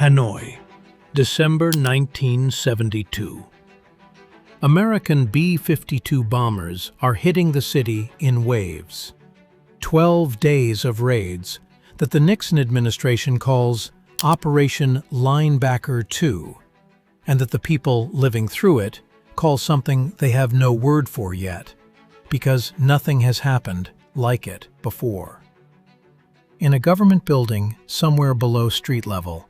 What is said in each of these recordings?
Hanoi, December 1972. American B-52 bombers are hitting the city in waves. 12 days of raids that the Nixon administration calls Operation Linebacker 2, and that the people living through it call something they have no word for yet, because nothing has happened like it before. In a government building somewhere below street level,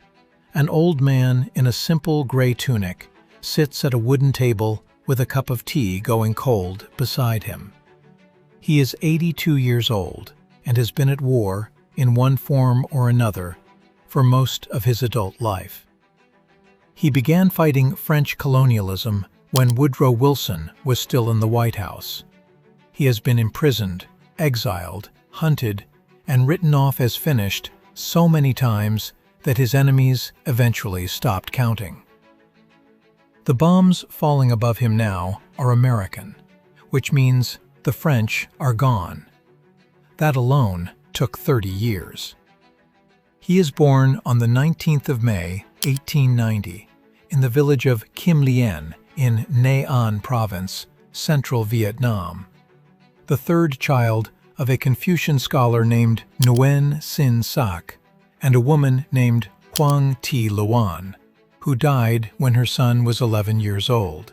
an old man in a simple gray tunic sits at a wooden table with a cup of tea going cold beside him. He is 82 years old and has been at war, in one form or another, for most of his adult life. He began fighting French colonialism when Woodrow Wilson was still in the White House. He has been imprisoned, exiled, hunted, and written off as finished so many times that his enemies eventually stopped counting. The bombs falling above him now are American, which means the French are gone. That alone took 30 years. He is born on the 19th of May, 1890, in the village of Kim Lien in Nha An Province, central Vietnam, the third child of a Confucian scholar named Nguyen Sinh Sac and a woman named Quang Thi Luan, who died when her son was 11 years old.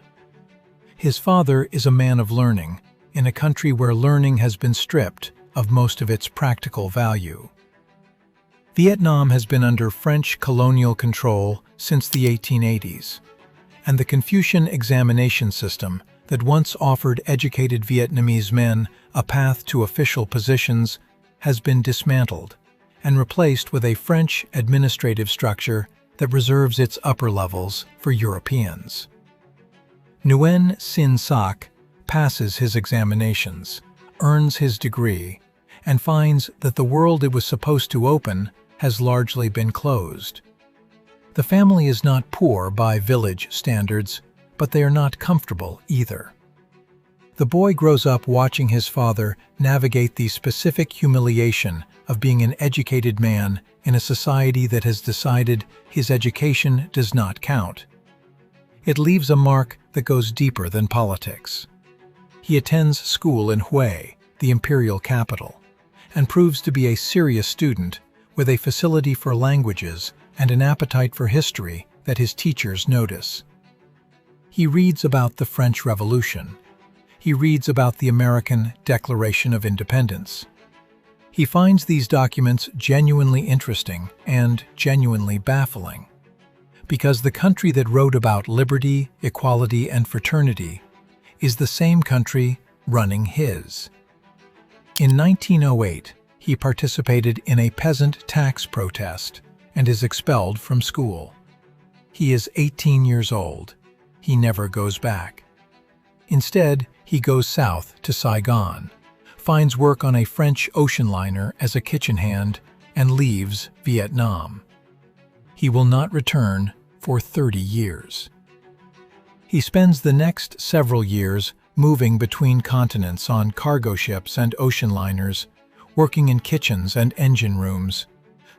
His father is a man of learning in a country where learning has been stripped of most of its practical value. Vietnam has been under French colonial control since the 1880s, and the Confucian examination system that once offered educated Vietnamese men a path to official positions has been dismantled and replaced with a French administrative structure that reserves its upper levels for Europeans. Nguyen Sinh Sac passes his examinations, earns his degree, and finds that the world it was supposed to open has largely been closed. The family is not poor by village standards, but they are not comfortable either. The boy grows up watching his father navigate the specific humiliation of being an educated man in a society that has decided his education does not count. It leaves a mark that goes deeper than politics. He attends school in Hue, the imperial capital, and proves to be a serious student with a facility for languages and an appetite for history that his teachers notice. He reads about the French Revolution. He reads about the American Declaration of Independence. He finds these documents genuinely interesting and genuinely baffling, because the country that wrote about liberty, equality, and fraternity is the same country running his. In 1908, he participated in a peasant tax protest and is expelled from school. He is 18 years old. He never goes back. Instead, he goes south to Saigon, finds work on a French ocean liner as a kitchen hand, and leaves Vietnam. He will not return for 30 years. He spends the next several years moving between continents on cargo ships and ocean liners, working in kitchens and engine rooms,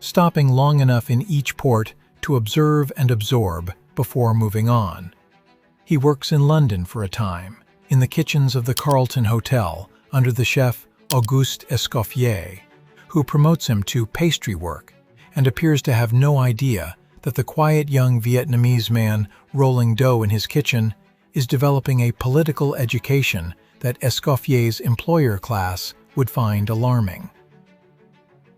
stopping long enough in each port to observe and absorb before moving on. He works in London for a time, in the kitchens of the Carlton Hotel, under the chef Auguste Escoffier, who promotes him to pastry work and appears to have no idea that the quiet young Vietnamese man rolling dough in his kitchen is developing a political education that Escoffier's employer class would find alarming.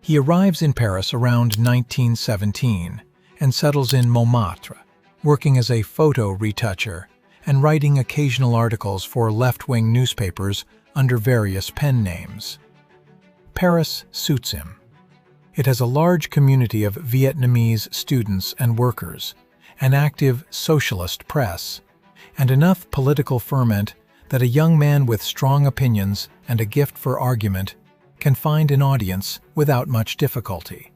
He arrives in Paris around 1917 and settles in Montmartre, working as a photo retoucher and writing occasional articles for left-wing newspapers under various pen names. Paris suits him. It has a large community of Vietnamese students and workers, an active socialist press, and enough political ferment that a young man with strong opinions and a gift for argument can find an audience without much difficulty.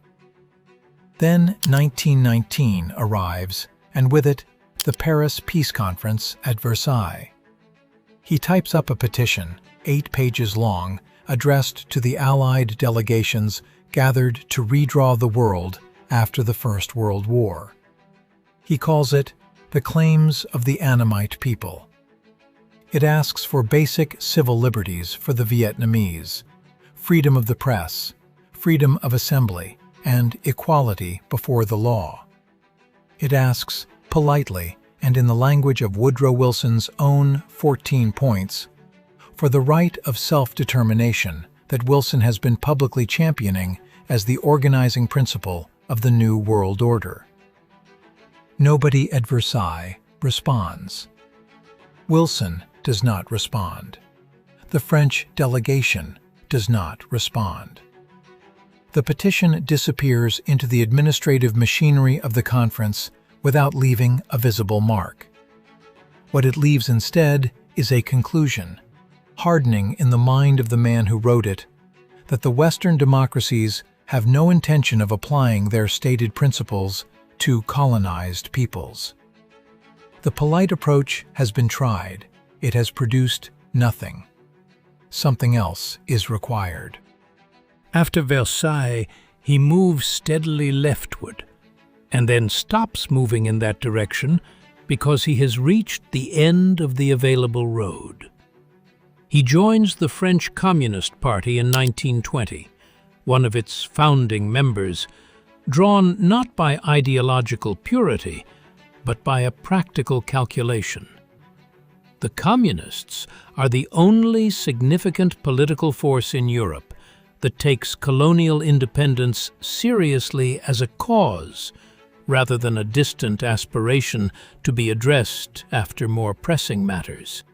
Then 1919 arrives, and with it, the Paris Peace Conference at Versailles. He types up a petition, 8 pages long, addressed to the Allied delegations gathered to redraw the world after the First World War, He calls it the claims of the Annamite people. It asks for basic civil liberties for the Vietnamese, freedom of the press, freedom of assembly, and equality before the law. It asks, politely and in the language of Woodrow Wilson's own 14 points, for the right of self-determination that Wilson has been publicly championing as the organizing principle of the New World Order. Nobody at Versailles responds. Wilson does not respond. The French delegation does not respond. The petition disappears into the administrative machinery of the conference without leaving a visible mark. What it leaves instead is a conclusion, hardening in the mind of the man who wrote it, that the Western democracies have no intention of applying their stated principles to colonized peoples. The polite approach has been tried. It has produced nothing. Something else is required. After Versailles, he moves steadily leftward, and then stops moving in that direction because he has reached the end of the available road. He joins the French Communist Party in 1920, one of its founding members, drawn not by ideological purity, but by a practical calculation. The Communists are the only significant political force in Europe that takes colonial independence seriously as a cause, rather than a distant aspiration to be addressed after more pressing matters.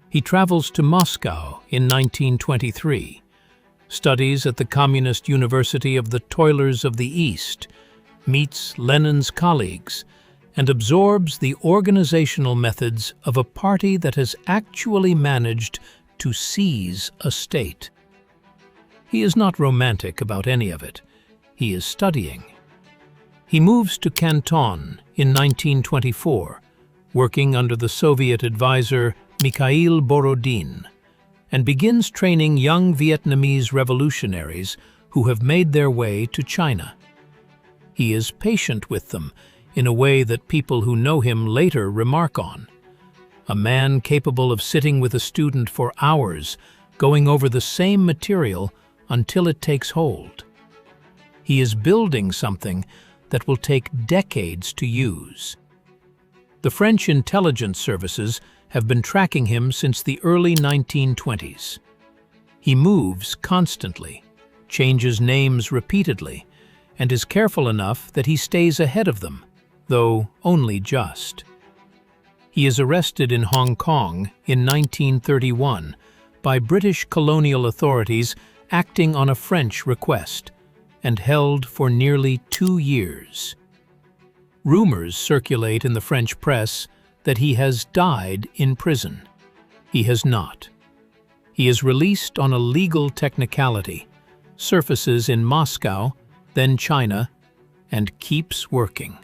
He travels to Moscow in 1923, studies at the Communist University of the Toilers of the East, meets Lenin's colleagues, and absorbs the organizational methods of a party that has actually managed to seize a state. He is not romantic about any of it. He is studying. He moves to Canton in 1924, working under the Soviet advisor Mikhail Borodin, and begins training young Vietnamese revolutionaries who have made their way to China. He is patient with them in a way that people who know him later remark on. A man capable of sitting with a student for hours, going over the same material until it takes hold. He is building something that will take decades to use. The French intelligence services have been tracking him since the early 1920s. He moves constantly, changes names repeatedly, and is careful enough that he stays ahead of them, though only just. He is arrested in Hong Kong in 1931 by British colonial authorities acting on a French request, and held for nearly 2 years. Rumors circulate in the French press that he has died in prison. He has not. He is released on a legal technicality, surfaces in Moscow, then China, and keeps working.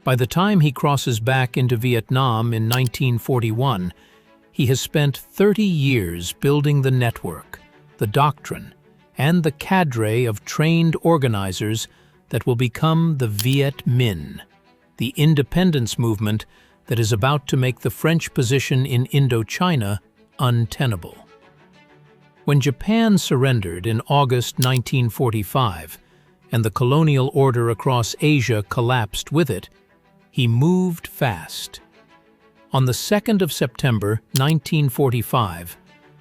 By the time he crosses back into Vietnam in 1941, he has spent 30 years building the network, the doctrine, and the cadre of trained organizers that will become the Viet Minh, the independence movement that is about to make the French position in Indochina untenable. When Japan surrendered in August 1945 and the colonial order across Asia collapsed with it, he moved fast. On the 2nd of September 1945,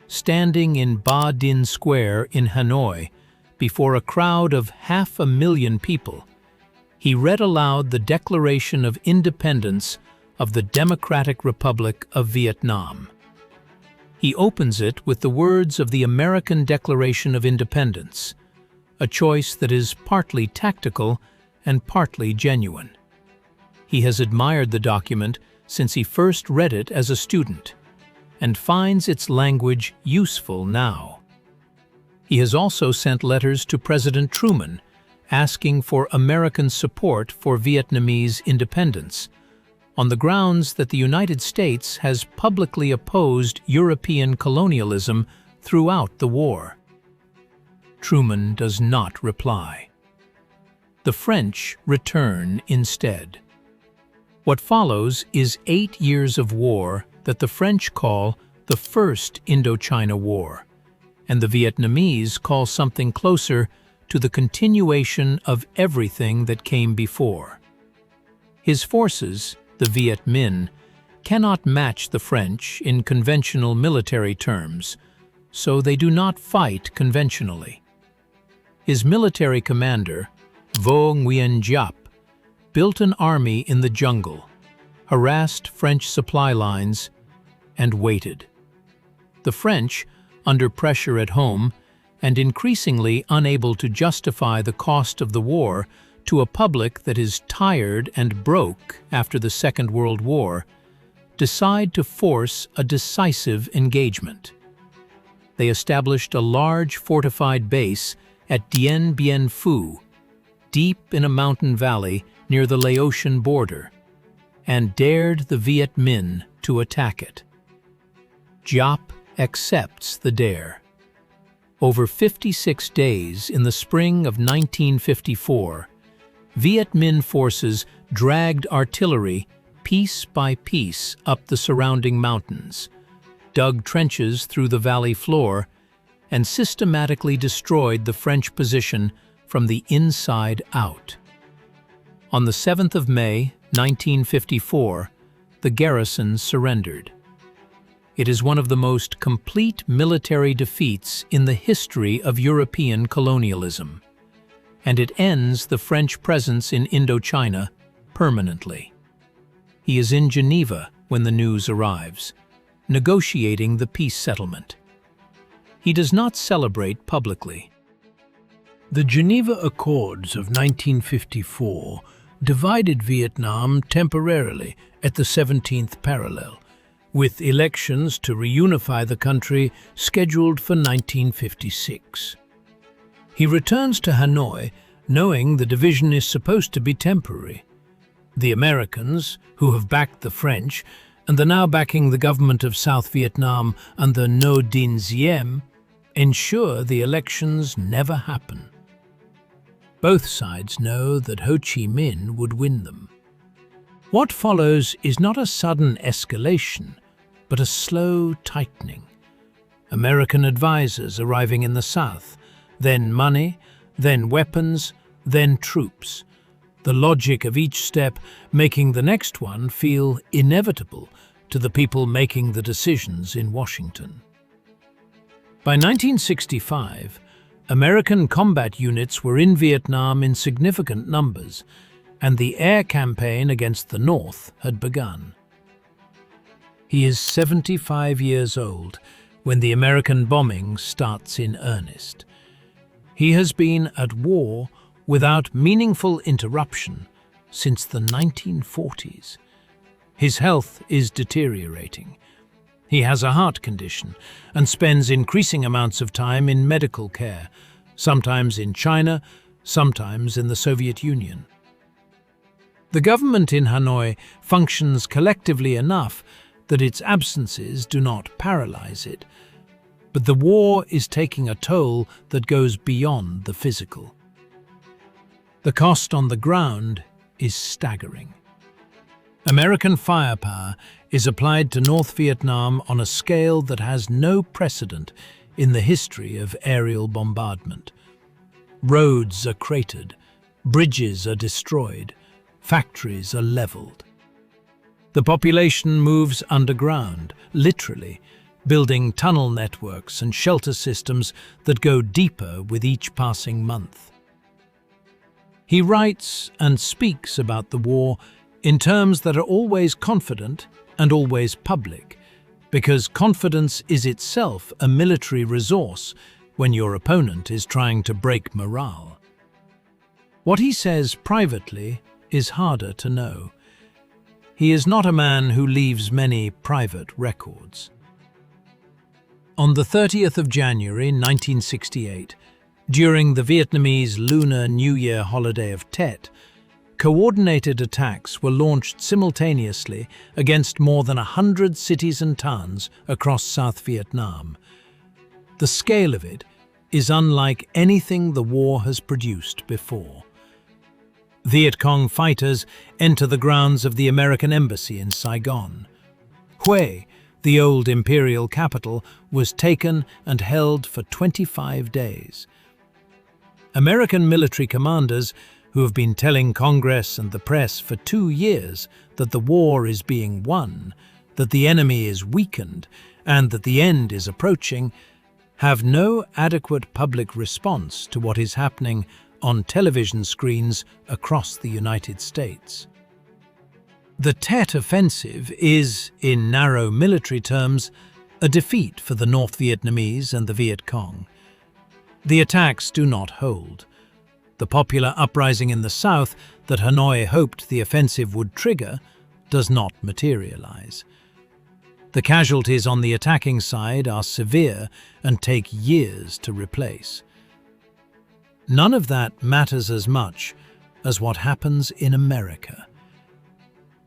standing in Ba Dinh Square in Hanoi, before a crowd of 500,000 people, he read aloud the Declaration of Independence of the Democratic Republic of Vietnam. He opens it with the words of the American Declaration of Independence, a choice that is partly tactical and partly genuine. He has admired the document since he first read it as a student, and finds its language useful now. He has also sent letters to President Truman asking for American support for Vietnamese independence, on the grounds that the United States has publicly opposed European colonialism throughout the war. Truman does not reply. The French return instead. What follows is 8 years of war that the French call the First Indochina War, and the Vietnamese call something closer to the continuation of everything that came before. His forces, the Viet Minh, cannot match the French in conventional military terms, so they do not fight conventionally. His military commander, Vo Nguyen Giap, built an army in the jungle, harassed French supply lines, and waited. The French, under pressure at home, and increasingly unable to justify the cost of the war to a public that is tired and broke after the Second World War, decide to force a decisive engagement. They established a large fortified base at Dien Bien Phu, deep in a mountain valley near the Laotian border, and dared the Viet Minh to attack it. Giap accepts the dare. Over 56 days in the spring of 1954, Viet Minh forces dragged artillery piece by piece up the surrounding mountains, dug trenches through the valley floor, and systematically destroyed the French position from the inside out. On the 7th of May, 1954, the garrison surrendered. It is one of the most complete military defeats in the history of European colonialism, and it ends the French presence in Indochina permanently. He is in Geneva when the news arrives, negotiating the peace settlement. He does not celebrate publicly. The Geneva Accords of 1954 divided Vietnam temporarily at the 17th parallel, with elections to reunify the country scheduled for 1956. He returns to Hanoi knowing the division is supposed to be temporary. The Americans, who have backed the French and are now backing the government of South Vietnam under Ngo Dinh Diem, ensure the elections never happen. Both sides know that Ho Chi Minh would win them. What follows is not a sudden escalation, but a slow tightening. American advisors arriving in the South, then money, then weapons, then troops. The logic of each step making the next one feel inevitable to the people making the decisions in Washington. By 1965, American combat units were in Vietnam in significant numbers, and the air campaign against the North had begun. He is 75 years old when the American bombing starts in earnest. He has been at war without meaningful interruption since the 1940s. His health is deteriorating. He has a heart condition and spends increasing amounts of time in medical care, sometimes in China, sometimes in the Soviet Union. The government in Hanoi functions collectively enough that its absences do not paralyze it, but the war is taking a toll that goes beyond the physical. The cost on the ground is staggering. American firepower is applied to North Vietnam on a scale that has no precedent in the history of aerial bombardment. Roads are cratered, bridges are destroyed, factories are leveled. The population moves underground, literally, building tunnel networks and shelter systems that go deeper with each passing month. He writes and speaks about the war in terms that are always confident and always public, because confidence is itself a military resource when your opponent is trying to break morale. What he says privately is harder to know. He is not a man who leaves many private records. On the 30th of January 1968, during the Vietnamese Lunar New Year holiday of Tet, coordinated attacks were launched simultaneously against more than 100 cities and towns across South Vietnam. The scale of it is unlike anything the war has produced before. Viet Cong fighters enter the grounds of the American embassy in Saigon. Hue, the old imperial capital, was taken and held for 25 days. American military commanders, who have been telling Congress and the press for 2 years that the war is being won, that the enemy is weakened, and that the end is approaching, have no adequate public response to what is happening on television screens across the United States. The Tet Offensive is, in narrow military terms, a defeat for the North Vietnamese and the Viet Cong. The attacks do not hold. The popular uprising in the south that Hanoi hoped the offensive would trigger does not materialize. The casualties on the attacking side are severe and take years to replace. None of that matters as much as what happens in America.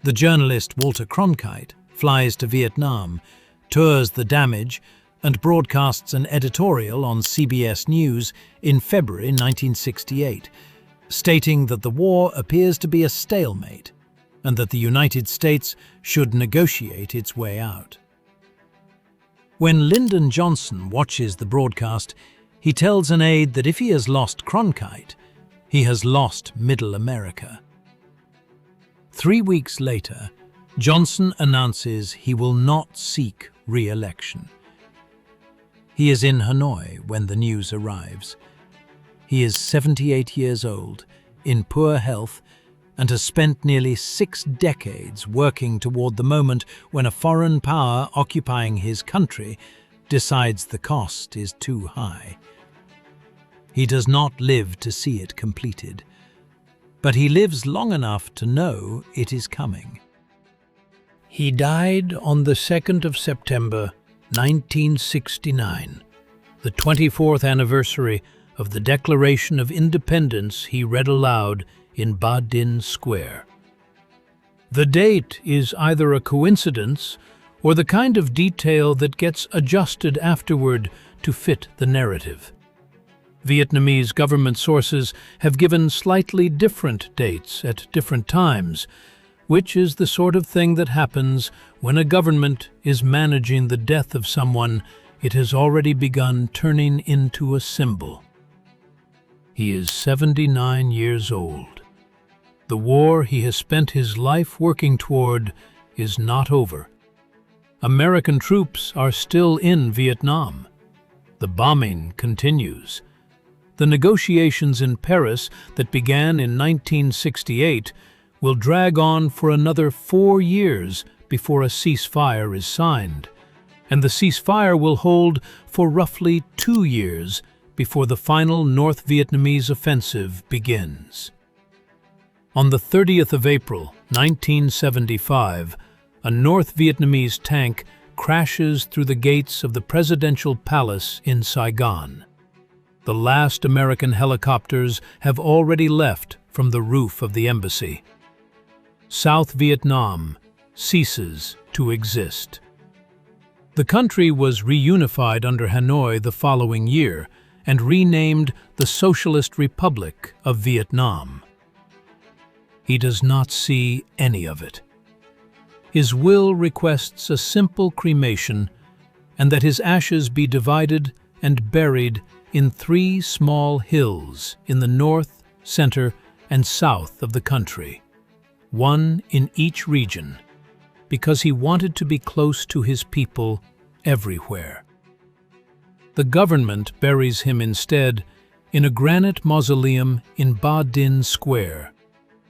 The journalist Walter Cronkite flies to Vietnam, tours the damage, and broadcasts an editorial on CBS News in February 1968, stating that the war appears to be a stalemate and that the United States should negotiate its way out. When Lyndon Johnson watches the broadcast, he tells an aide that if he has lost Cronkite, he has lost Middle America. 3 weeks later, Johnson announces he will not seek re-election. He is in Hanoi when the news arrives. He is 78 years old, in poor health, and has spent nearly 6 decades working toward the moment when a foreign power occupying his country decides the cost is too high. He does not live to see it completed, but he lives long enough to know it is coming. He died on the 2nd of September, 1969, the 24th anniversary of the Declaration of Independence he read aloud in Ba Dinh Square. The date is either a coincidence or the kind of detail that gets adjusted afterward to fit the narrative. Vietnamese government sources have given slightly different dates at different times, which is the sort of thing that happens when a government is managing the death of someone it has already begun turning into a symbol. He is 79 years old. The war he has spent his life working toward is not over. American troops are still in Vietnam. The bombing continues. The negotiations in Paris that began in 1968 will drag on for another 4 years before a ceasefire is signed, and the ceasefire will hold for roughly 2 years before the final North Vietnamese offensive begins. On the 30th of April, 1975, a North Vietnamese tank crashes through the gates of the presidential palace in Saigon. The last American helicopters have already left from the roof of the embassy. South Vietnam ceases to exist. The country was reunified under Hanoi the following year and renamed the Socialist Republic of Vietnam. He does not see any of it. His will requests a simple cremation and that his ashes be divided and buried in 3 small hills in the north, center, and south of the country, one in each region, because he wanted to be close to his people everywhere. The government buries him instead in a granite mausoleum in Ba Dinh Square,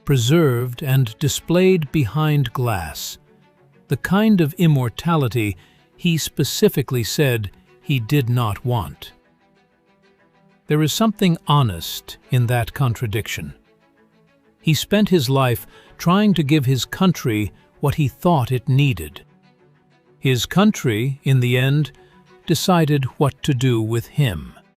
preserved and displayed behind glass, the kind of immortality he specifically said he did not want. There is something honest in that contradiction. He spent his life trying to give his country what he thought it needed. His country, in the end, decided what to do with him.